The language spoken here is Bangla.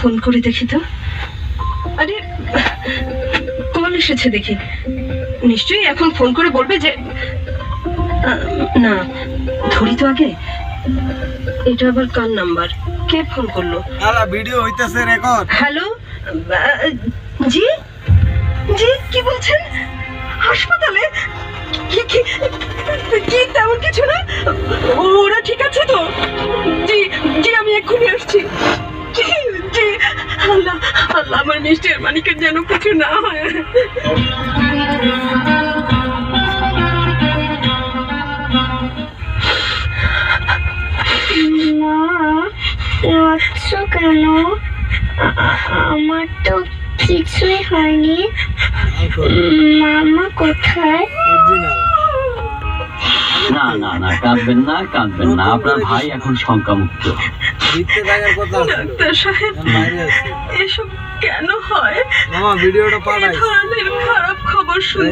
ফোন করে দেখি তো। আরে কল এসেছে দেখি, নিশ্চয়ই এখন ফোন করে বলবে যে না, ধরি তো আগে। এটা আবার কার নাম্বার? কে ফোন করলো? আলা ভিডিও হইতাছে রেকর্ড। হ্যালো, জি জি, কি বলছেন? হাসপাতালে? কি কি কি তেমন কিছু না? ওরা ঠিক আছে তো? জি জি, আমি এক্ষুনি আসছি। জি জি, আল্লাহ আল্লাহ, আমার মিষ্টির মানিকের যেন কিছু না হয়। মা, রাখছো কেন? আমার তো কিছুই হয়নি। মামা কোথায়? না না না, কাঁদবেন না, কাঁদবেন না, আপনার ভাই এখন শঙ্কামুক্ত। ডাক্তার সাহেব, এসব কেন হয়? মামা ভিডিওটা এই পাঠাই। ধরনের খারাপ খবর শুনে